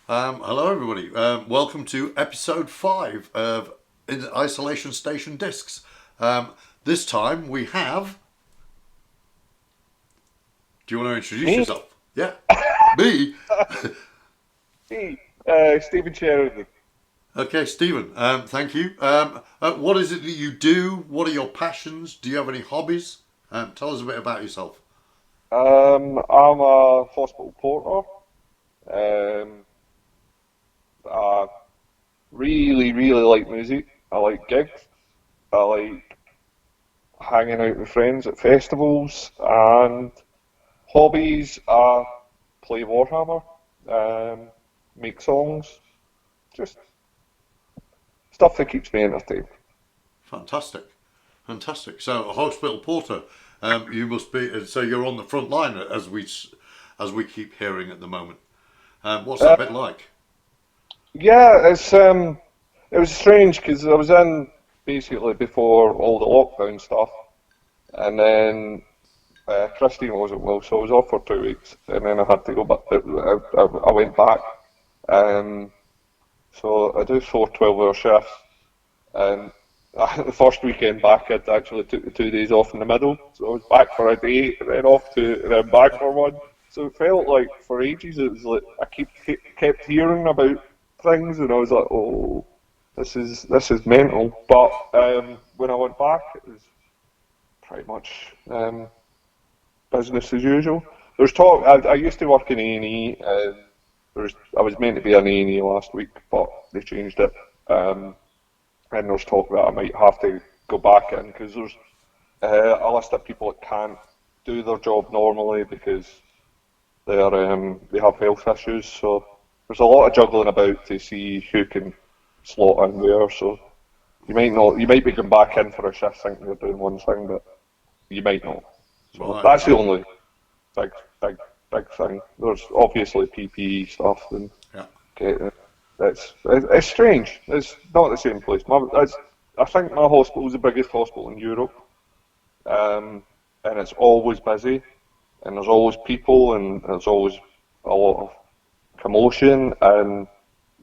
Hello, everybody. Welcome to episode 5 of Isolation Station Discs. This time we have. Do you want to introduce Me? yourself? Yeah, me. Me? Stephen Sheridan. Okay, Stephen. Thank you. What is it that you do? What are your passions? Do you have any hobbies? Tell us a bit about yourself. I'm a hospital porter. Um, I really like music. I like gigs. I like hanging out with friends at festivals and hobbies. I play Warhammer, um, make songs, just stuff that keeps me entertained. Fantastic, fantastic. So, a hospital porter. You must be. So you're on the front line as we keep hearing at the moment. What's Uh, that bit like? yeah, it was strange because I was in basically before all the lockdown stuff. And then Christine wasn't well, so I was off for 2 weeks, and then I had to go back. I went back, um, so I do 4 12-hour shifts, and the first weekend back, I'd actually took the 2 days off in the middle, so I was back for a day, and then off to, and then back for one. So it felt like for ages it was like kept hearing about things, and I was like, oh, this is mental. But when I went back, it was pretty much. Business as usual. There's talk. I used to work in A&E. I was meant to be in A&E last week, but they changed it. And there's talk that I might have to go back in because there's a list of people that can't do their job normally because they have health issues. So there's a lot of juggling about to see who can slot in where. So you might not. You might be going back in for a shift thinking you're doing one thing, but you might not. So Right. that's the Okay. only big, big, big thing. There's obviously PPE stuff and Yeah. getting it. It's strange. It's not the same place. I think my hospital is the biggest hospital in Europe, and it's always busy, and there's always people, and there's always a lot of commotion, and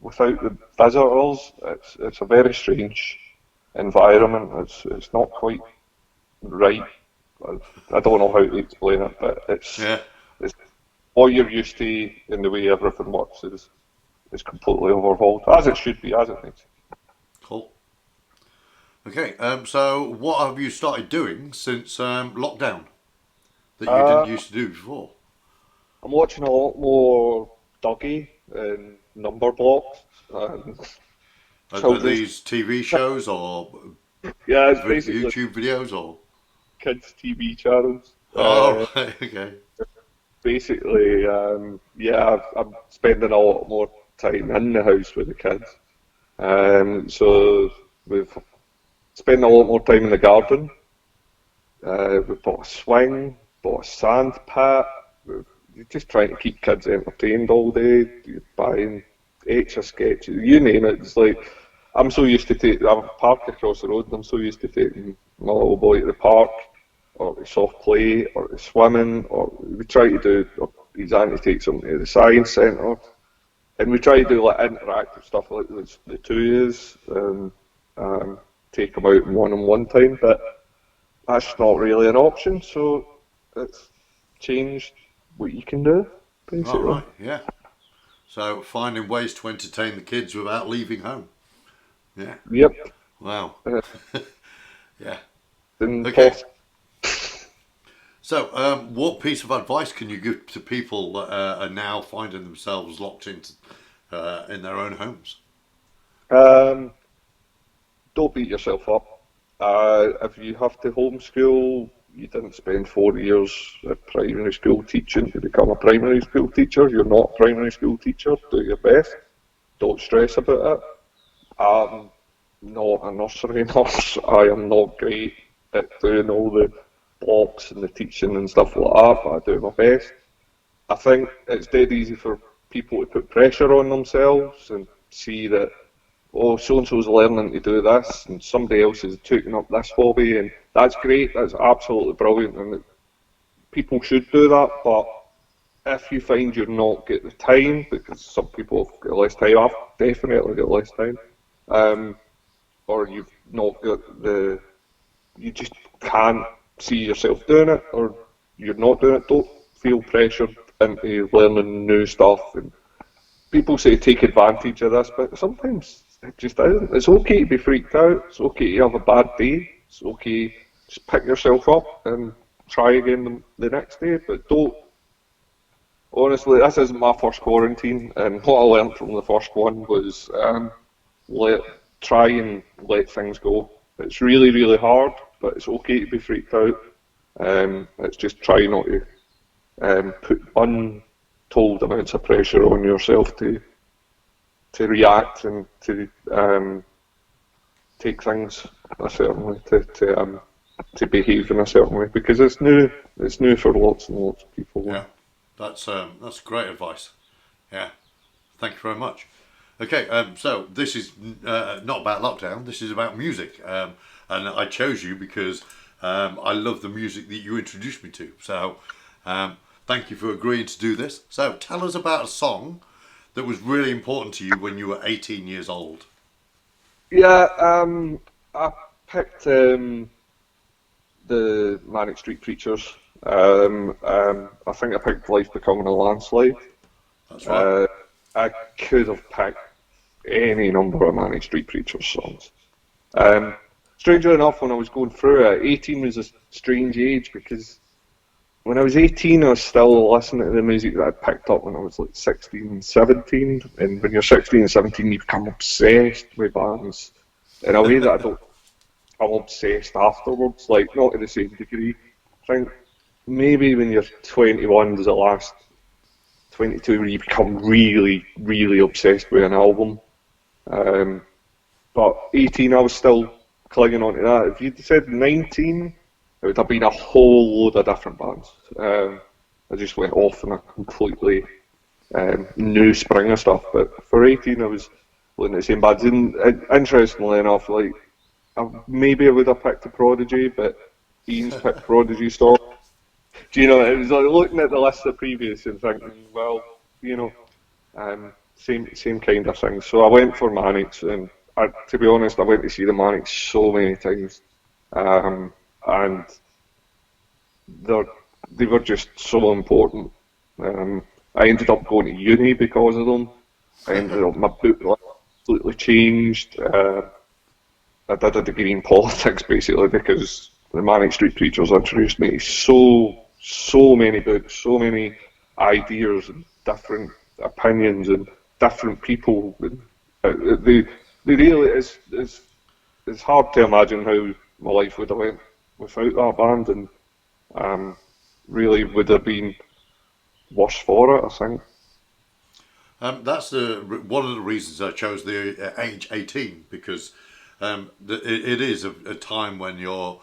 without the visitors, it's a very strange environment. It's not quite right. I, I don't know how to explain it, but Yeah. it's what you're used to and the way everything works is completely overhauled, as it should be, as it needs. Cool. Okay. So what have you started doing since lockdown that you didn't Uh, used to do before? I'm watching a lot more Dougie and Number Blocks and Are children's. these TV shows or Yeah, it's basically YouTube videos or? kids' TV channels. Oh, right. Okay. Basically, yeah, I'm spending a lot more time in the house with the kids. So we've spent a lot more time in the garden. We bought a swing, bought a sand pit. You're just trying to keep kids entertained all day. You're buying etch a sketches, you name it. It's like I'm so used to take. I have a park across the road, and I'm so used to taking my little boy to the park, or to soft play, or to swimming, or we try to do. Or he's auntie takes him to the science centre, and we try to do like interactive stuff like the two is, and take him out in one-on-one time, but that's not really an option, so it's changed what you can do, All basically. right. Yeah. So finding ways to entertain the kids without leaving home. Yeah. Yep. Wow. Uh, Yeah. and Okay. poss- So, what piece of advice can you give to people that are now finding themselves locked into in their own homes? um, don't beat yourself up. If you have to homeschool, you didn't spend 4 years at primary school teaching to become a primary school teacher. You're not a primary school teacher. Do your best. Don't stress about it. I'm not a nursery nurse. I am not great at doing all the blocks and the teaching and stuff like that, but I do my best. I think it's dead easy for people to put pressure on themselves and see that, oh, so and so's learning to do this, and somebody else is taking up this hobby, and that's great, that's absolutely brilliant, and people should do that, but if you find you're not getting the time, because some people have got less time, I've definitely got less time, um, or you've not got you just can't see yourself doing it, or you're not doing it, don't feel pressured into learning new stuff. And people say take advantage of this, but sometimes it just isn't. It's okay to be freaked out. It's okay to have a bad day. It's okay just pick yourself up and try again the next day. But don't. Honestly, this isn't my first quarantine, and what I learned from the first one was let try and let things go. It's really, really hard, but it's okay to be freaked out. It's just try not to put untold amounts of pressure on yourself to react and to take things a certain way, to behave in a certain way, because it's new. It's new for lots and lots of people. Yeah, that's great advice. Yeah, thank you very much. Okay, so this is not about lockdown. This is about music, and I chose you because I love the music that you introduced me to. So, thank you for agreeing to do this. So, tell us about a song that was really important to you when you were 18 years old. Yeah, I picked the Manic Street Preachers. I think I picked Life Becoming a Landslide. That's right. Uh, I could have picked any number of Manic Street Preachers songs. Um, Strangely enough, when I was going through it, 18 was a strange age because when I was 18, I was still listening to the music that I picked up when I was like 16 and 17. And when you're 16 and 17, you become obsessed with bands in a way that I don't become obsessed afterwards, like not to the same degree. I think maybe when you're 21 is the last 22 where you become really, really obsessed with an album. Um, but 18, I was still clinging on to that. If you'd said 19, it would have been a whole load of different bands. I just went off on a completely new spring of stuff. But for 18, I was looking at the same bands. And interestingly enough, like maybe I would have picked a Prodigy, but Ian's picked Prodigy Stop. Do you know? It was like looking at the list of previous and thinking, well, you know, same kind of thing. So I went for Manics, and to be honest, I went to see the Manics so many times, and they they were just so important. I ended up going to uni because of them. I ended up my book life completely changed. I did a degree in politics basically because the Manic Street Preachers introduced me to so many books, so many ideas and different opinions and different people. They really it's hard to imagine how my life would have went without that band, and really would have been worse for it, I think. That's one of the reasons I chose the age 18 because it is a time when you're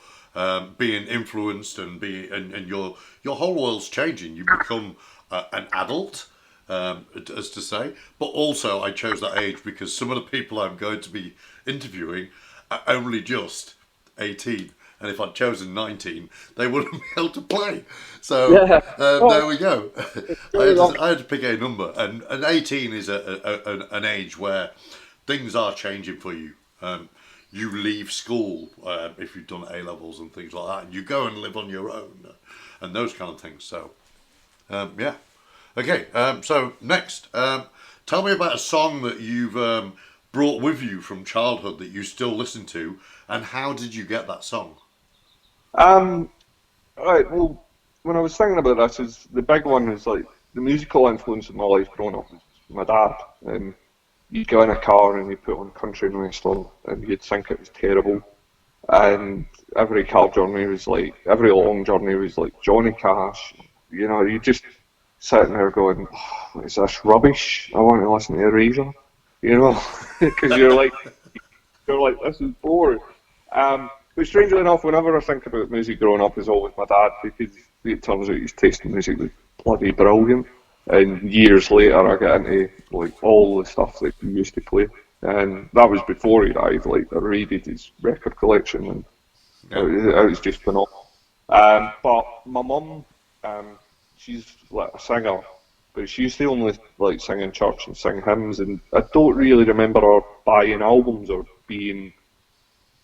being influenced and your whole world's changing. You become an adult, as to say. But also, I chose that age because some of the people I'm going to be interviewing are only just 18. And if I'd chosen 19, they wouldn't be able to play. So Yeah. there we go. Fair enough. I had to pick a number, and 18 is an age where things are changing for you. You leave school if you've done A levels and things like that, and you go and live on your own and those kind of things. So yeah, okay. So next, tell me about a song that you've brought with you from childhood that you still listen to, and how did you get that song? Um, right, well, when I was thinking about this, is the big one is like the musical influence in my life growing up was my dad. You'd go in a car and you'd put on country and western, and you'd think it was terrible. And every car journey was like, every long journey was like Johnny Cash. You know, you just sitting there going, oh, what is this rubbish? I want to listen to Erasure. You know, because you're like, this is boring. But strangely enough, whenever I think about music growing up, it's always my dad because it turns out his taste in music was bloody brilliant. And years later, I got into like all the stuff that he used to play, and that was before he died. Like I raided his record collection, and Yeah. it was just phenomenal. But my mum, she's like a singer, but she used to only like sing in church and sing hymns, and I don't really remember her buying albums or being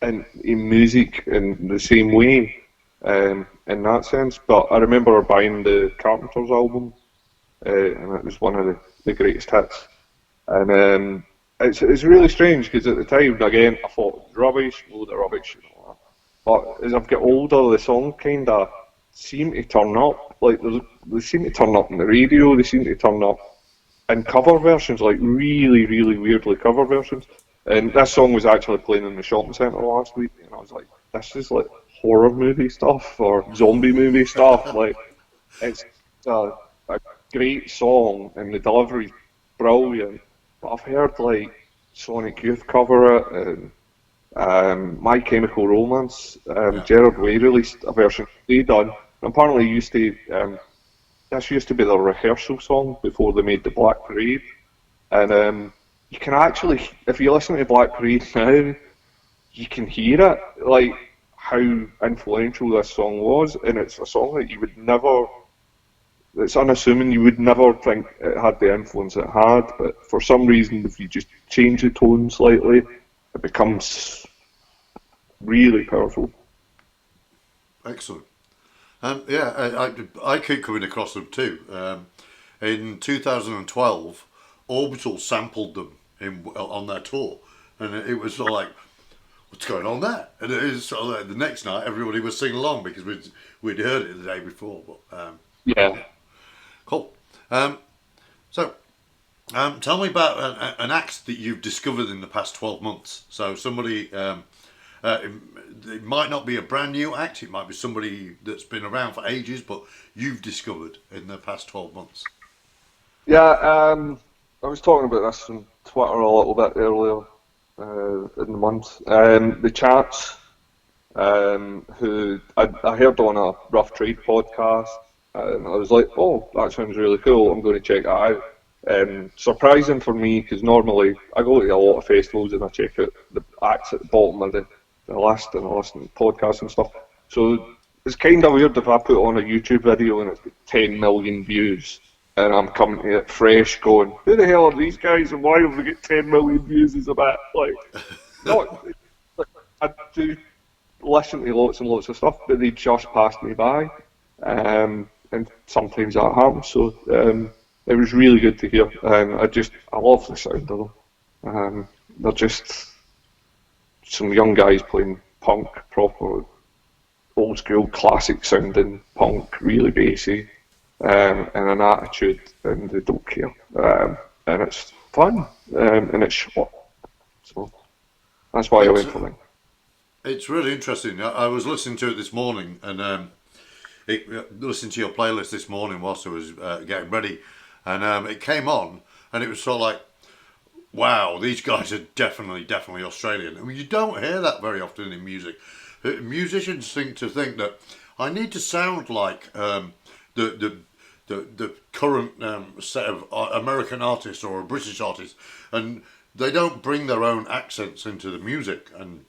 in music in the same way, in that sense. But I remember her buying the Carpenters album, and it was one of the greatest hits. And it's really strange because at the time, again, I thought it was rubbish, load of rubbish, and all that. But as I've got older, the song kind of seem to turn up. Like they seem to turn up on the radio. They seem to turn up in cover versions, like really, really weirdly cover versions. And this song was actually playing in the shopping centre last week, and I was like, this is like horror movie stuff or zombie movie stuff. Like, it's a great song, and the delivery's brilliant. But I've heard like Sonic Youth cover it, and My Chemical Romance. Yeah. Gerard Way released a version they done. And apparently, this used to be their rehearsal song before they made the Black Parade. And you can actually, if you listen to Black Parade now, you can hear it, like how influential this song was. And it's a song that you would never, it's unassuming, you would never think it had the influence it had. But for some reason, if you just change the tone slightly, it becomes really powerful. Excellent. Yeah, I keep coming across them too. In 2012, Orbital sampled them on their tour, and it was sort of like, what's going on there? And it is sort of like the next night, everybody was singing along because we'd heard it the day before. But Yeah. cool. So, tell me about an act that you've discovered in the past 12 months. So somebody. It might not be a brand new act, it might be somebody that's been around for ages, but you've discovered in the past 12 months. Yeah, I was talking about this on Twitter a little bit earlier in the month. The Chats, who I heard on a Rough Trade podcast, and I was like, oh, that sounds really cool, I'm going to check that out. Surprising for me, because normally I go to a lot of festivals and I check out the acts at the bottom of the list and I listen to podcasts and stuff. So it's kind of weird if I put on a YouTube video and it's got 10 million views and I'm coming to it fresh going, who the hell are these guys and why have they got 10 million views is a bit like, not, like I do listen to lots and lots of stuff, but they just passed me by. And sometimes that happens, so it was really good to hear. I love the sound of them. They're just some young guys playing punk, proper old school classic sounding punk, really bassy, and an attitude, and they don't care. And it's fun, and it's short. So that's why I went for them. It's really interesting. I was listening to it this morning, and listening to your playlist this morning whilst I was getting ready, and it came on, and it was sort of like, wow, these guys are definitely Australian. I mean, you don't hear that very often in music. Musicians seem to think that I need to sound like the current set of American artists or a British artist, and they don't bring their own accents into the music. And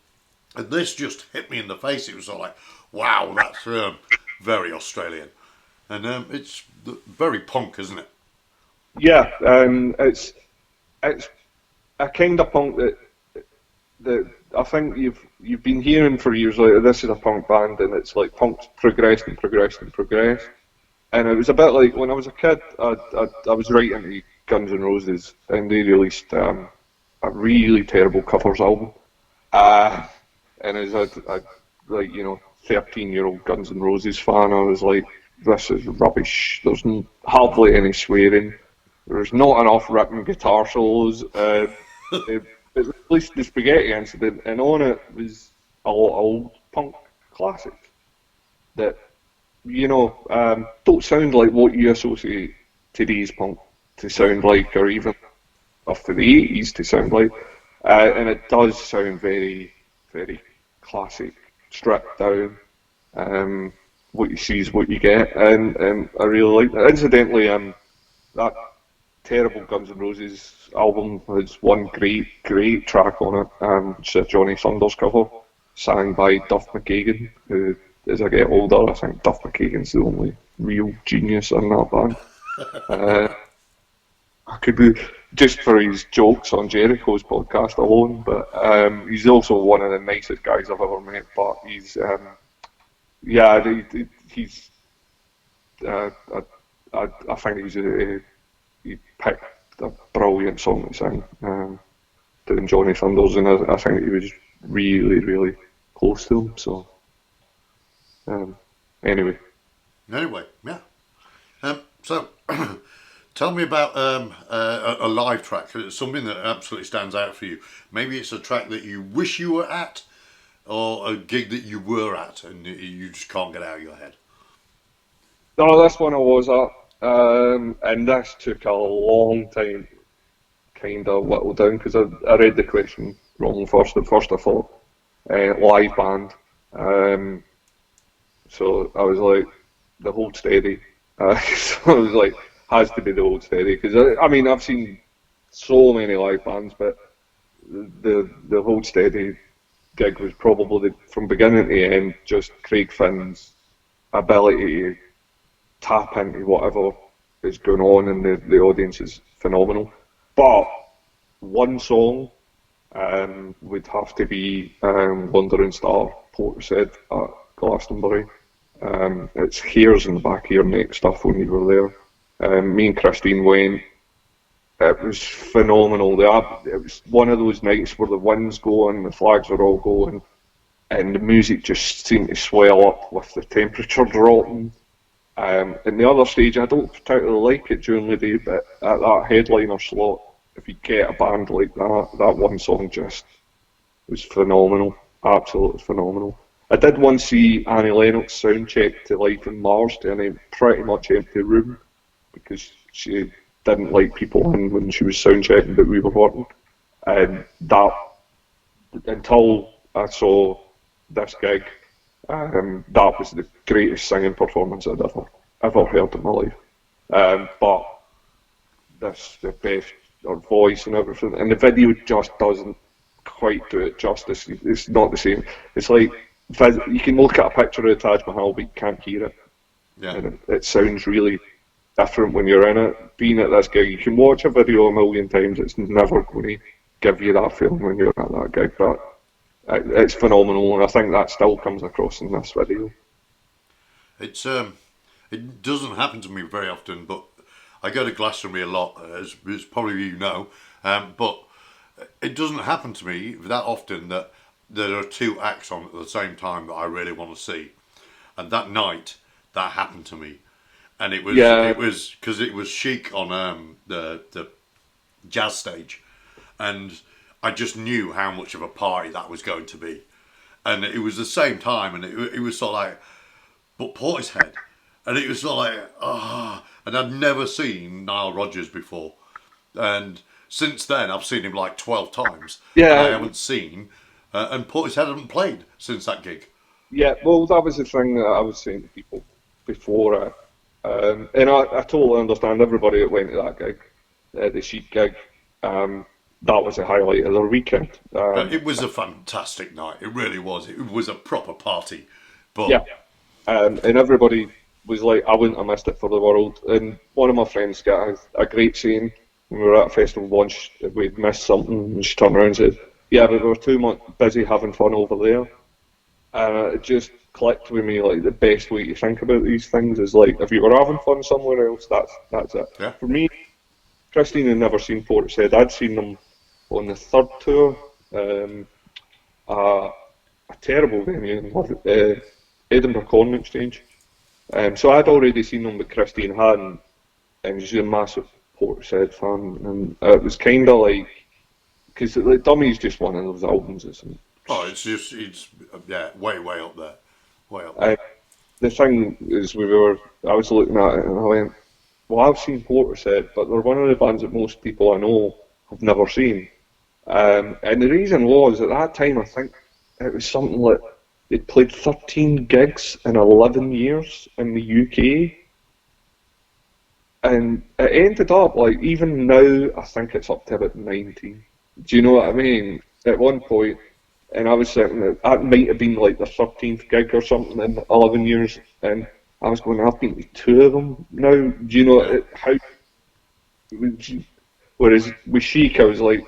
this just hit me in the face. It was sort of like, wow, that's very Australian, and it's very punk, isn't it? Yeah, it's a kind of punk that I think you've been hearing for years. Like, this is a punk band, and it's like punk's progressed and progressed and progressed. And it was a bit like when I was a kid, I was right into Guns N' Roses, and they released a really terrible covers album. And as a 13-year-old Guns N' Roses fan, I was like, this is rubbish. There's hardly any swearing. There's not enough ripping guitar solos. It released the Spaghetti Incident, and on it was a lot of old punk classics that, don't sound like what you associate today's punk to sound like, or even up to the 80s to sound like. And it does sound very, very classic, stripped down. What you see is what you get, and I really like that. Incidentally, that terrible Guns N' Roses album has one great track on it, which is a Johnny Saunders cover, sang by Duff McKagan, who, as I get older, I think Duff McKagan's the only real genius in that band. I could be just for his jokes on Jericho's podcast alone, but he's also one of the nicest guys I've ever met. But yeah, he's uh, I think he picked a brilliant song to sing, doing Johnny Thunders, and I think he was really, really close to him. So um, anyway. Anyway, yeah. So, tell me about a live track. Something that absolutely stands out for you. Maybe it's a track that you wish you were at, or a gig that you were at and you just can't get out of your head. No, this one I was at, and this took a long time to kind of whittle down because I read the question wrong first. At first I thought live band, um, so I was like the Hold Steady. So I was like, has to be the Hold Steady because I mean I've seen so many live bands, but the Hold Steady gig was probably from beginning to end just Craig Finn's ability to tap into whatever is going on and the audience is phenomenal. But one song would have to be Wandering Star, Portishead at Glastonbury. It's hairs in the back of your neck stuff when you were there. Me and Christine went. It was phenomenal. It was one of those nights where the wind's going, the flags are all going, and the music just seemed to swell up with the temperature dropping. And the other stage, I don't particularly like it during the day, but at that headliner slot, if you get a band like that, that one song just was phenomenal, absolutely phenomenal. I did once see Annie Lennox soundcheck to Life on Mars to a pretty much empty room because she didn't like people in when she was soundchecking, but we were working. And that, until I saw this gig, that was the greatest singing performance I'd ever heard in my life. But this the best her voice and everything, and the video just doesn't quite do it justice. It's not the same. It's like you can look at a picture of the Taj Mahal, but you can't hear it, Yeah. and it sounds really different when you're in it. Being at this gig, you can watch a video a million times. It's never going to give you that feeling when you're at that gig, but it's phenomenal, and I think that still comes across in this video. It doesn't happen to me very often, but I go to Glastonbury a lot, as probably you know. But it doesn't happen to me that often that there are two acts on at the same time that I really want to see. And that night, that happened to me, and it was because it was Chic on the jazz stage, and I just knew how much of a party that was going to be, and it was the same time, and it was sort of like, but Portishead, and it was sort of like, and I'd never seen Nile Rodgers before, and since then I've seen him like 12 times, and I Yeah, haven't seen, and Portishead hadn't played since that gig. yeah. Well, that was the thing that I was saying to people before, and I totally understand everybody that went to that gig, the Chic gig. That was a highlight of their weekend. It was a fantastic night. It really was. It was a proper party. But Yeah, and everybody was like, I wouldn't have missed it for the world. And one of my friends got a great saying when we were at a festival once, we'd missed something, and she turned around and said, yeah, but we were too much busy having fun over there. And it just clicked with me, like, the best way to think about these things is, like, if you were having fun somewhere else, that's it. yeah, For me, Christine had never seen Portishead. I'd seen them on the third tour, a, a terrible venue in Edinburgh Corn Exchange. So I'd already seen them with Christine hadn't, and she's a massive Portishead fan, and it was kind of like, because like, Dummy's just one of those albums, isn't it? oh, it's yeah, way up there, way up there. And the thing is, I was looking at it and I went, well, I've seen Portishead, but they're one of the bands that most people I know have never seen. And the reason was, at that time, I think it was something like they'd played 13 gigs in 11 years in the UK. And it ended up, like, even now, I think it's up to about 19. Do you know what I mean? At one point, and I was thinking that might have been like the 13th gig or something in 11 years, and I was going, I've been to two of them now. Do you know Yeah. how Whereas with Chic, I was like,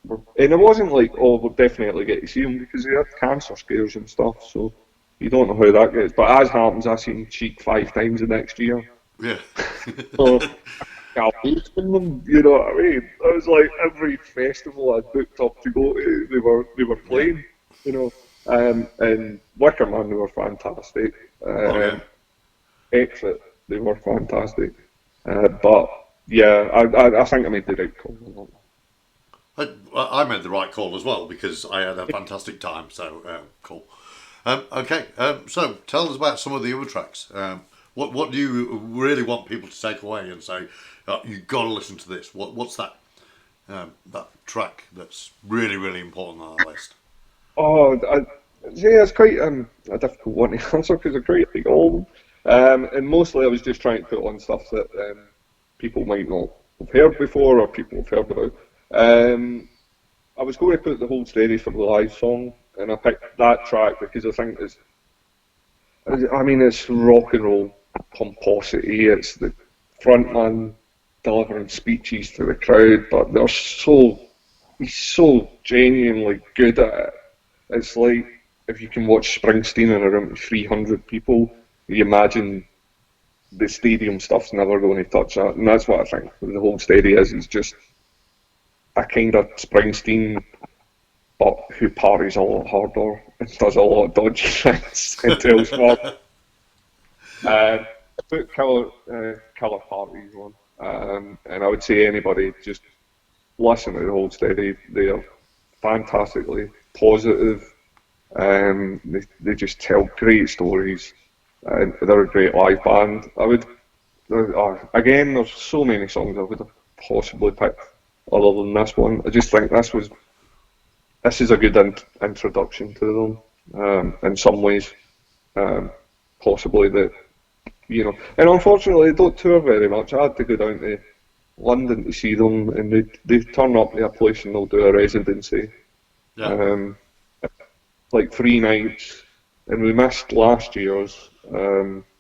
and it wasn't like, oh, we'll definitely get to see him because he had cancer scares and stuff. So you don't know how that gets. But as happens, I seen Cheek 5 times the next year. Yeah. So I away from them, you know what I mean? I was like every festival I booked up to go to, they were Yeah. playing, you know. And Wicker Man, they were fantastic. Oh yeah. Um, Exit, they were fantastic. But yeah, I think I made the right call on that. I made the right call as well because I had a fantastic time. So cool. Okay, so tell us about some of the other tracks. What do you really want people to take away and say? You've got to listen to this. What's that that track that's really really important on our list? Oh, yeah, it's quite a difficult one to answer because I quite like all of them. And mostly I was just trying to put on stuff that people might not have heard before or people have heard about. Um, I was going to put the whole steady for the live song, and I picked that track because I think it's rock and roll pomposity. It's the frontman delivering speeches to the crowd, but he's so genuinely good at it. It's like if you can watch Springsteen in a room with 300 people, you imagine the stadium stuff's never going to touch that, and that's what I think the whole steady is. He's just a kind of Springsteen, but who parties a lot harder and does a lot of dodgy things and tells more. I put Killer Parties one, and I would say anybody just listen to the whole steady. They are fantastically positive. They just tell great stories, and they're a great live band. Again, there's so many songs I would have possibly picked other than this one. I just think this is a good introduction to them in some ways, um, possibly that And unfortunately, they don't tour very much. I had to go down to London to see them, and they turn up to a place and they'll do a residency, Yeah. um, like 3 nights, and we missed last year's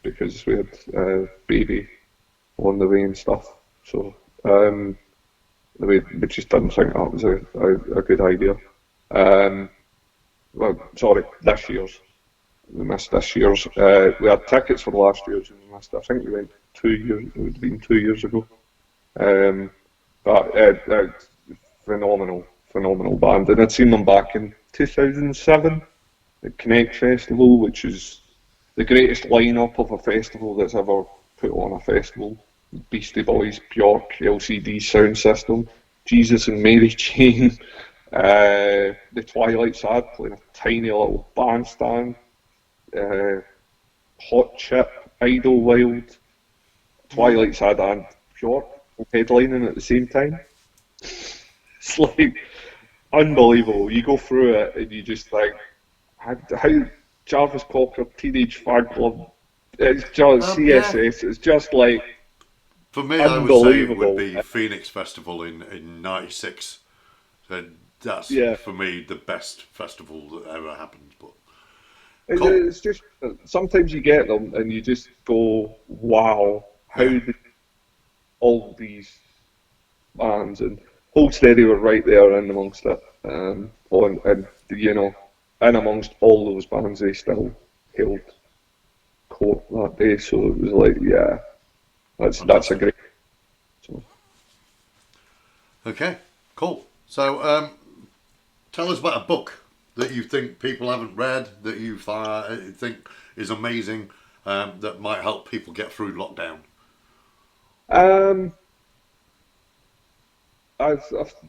because we had baby on the way and stuff. So we just didn't think that was a good idea. Um, well, sorry, this year's. We missed this year's. We had tickets for last year's and we missed it. I think we went 2 years. It would have been 2 years ago. Um, but phenomenal, phenomenal band. And I'd seen them back in 2007 at Connect Festival, which is the greatest lineup of a festival that's ever put on a festival. Beastie Boys, Bjork, LCD Sound System, Jesus and Mary Chain, the Twilight Sad playing a tiny little bandstand, uh, Hot Chip, Idlewild, Twilight Sad and Bjork headlining at the same time. It's like unbelievable. You go through it and you just think, how Jarvis Cocker, Teenage Fan Club, it's just Yeah. CSS, it's just like For me, I would say it would unbelievable. be Phoenix Festival in '96. So that's Yeah, for me the best festival that ever happened. But cool. it's just sometimes you get them and you just go, wow, how Yeah. did all these bands and Hold Steady were right there in amongst it. And in amongst all those bands, they still held court that day. So it was like, yeah, that's a Fantastic. great. So, Okay. Cool. So tell us about a book that you think people haven't read that you think is amazing that might help people get through lockdown. um, I've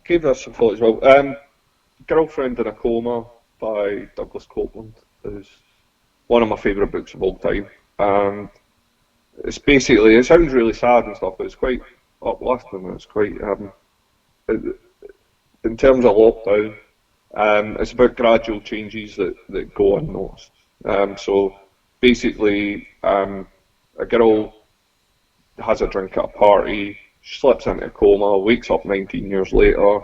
gave this some thought as well. Girlfriend in a Coma by Douglas Copeland is one of my favourite books of all time. And it's basically, it sounds really sad and stuff, but it's quite uplifting. It's quite, in terms of lockdown, it's about gradual changes that go unnoticed. So basically, a girl has a drink at a party, slips into a coma, wakes up 19 years later,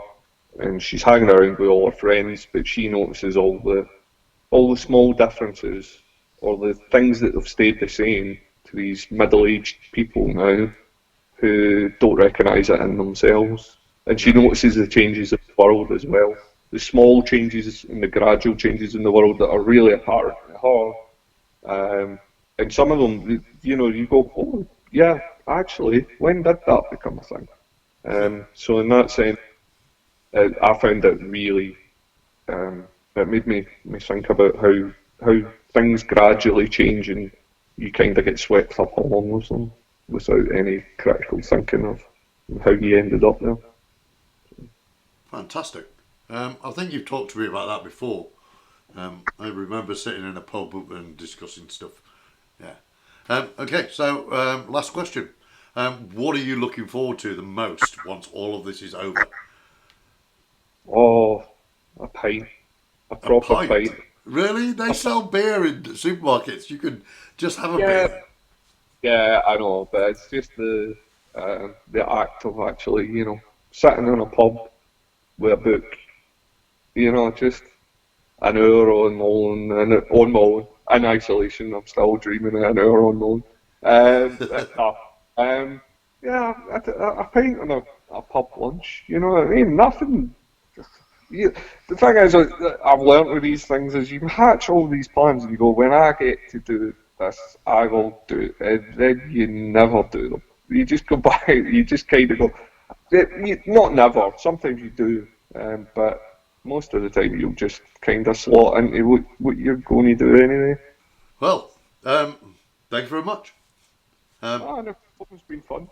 and she's hanging around with all her friends, but she notices all the small differences or the things that have stayed the same to these middle-aged people now who don't recognise it in themselves. and she Yeah. notices the changes in the world as well. The small changes and the gradual changes in the world that are really apparent to her. And some of them, you go, oh, yeah, actually, when did that become a thing? Yeah. So in that sense, I found it really, it made me think about how things gradually change and you kind of get swept up along with them without any critical thinking of how you ended up there. Fantastic. I think you've talked to me about that before. I remember sitting in a pub and discussing stuff. Yeah. Okay, so last question. What are you looking forward to the most once all of this is over? Oh, a pint, a A proper pint? pint. Really? They sell beer in supermarkets. You could just have a Yeah, beer. yeah, I know, but it's just the act of actually, sitting in a pub with a book, just an hour on my own, and on my own, in isolation. I'm still dreaming of an hour on my own. No, yeah, a pint and a pub lunch. You know what I mean? Nothing. You, the thing is, I've learnt with these things is you hatch all these plans and you go, when I get to do this, I will do it. And then you never do them. You just go back, you just kind of go, not never, sometimes you do, but most of the time you'll just kind of slot into what you're going to do anyway. Well, thank you very much. Um, Ah, no, it's been fun.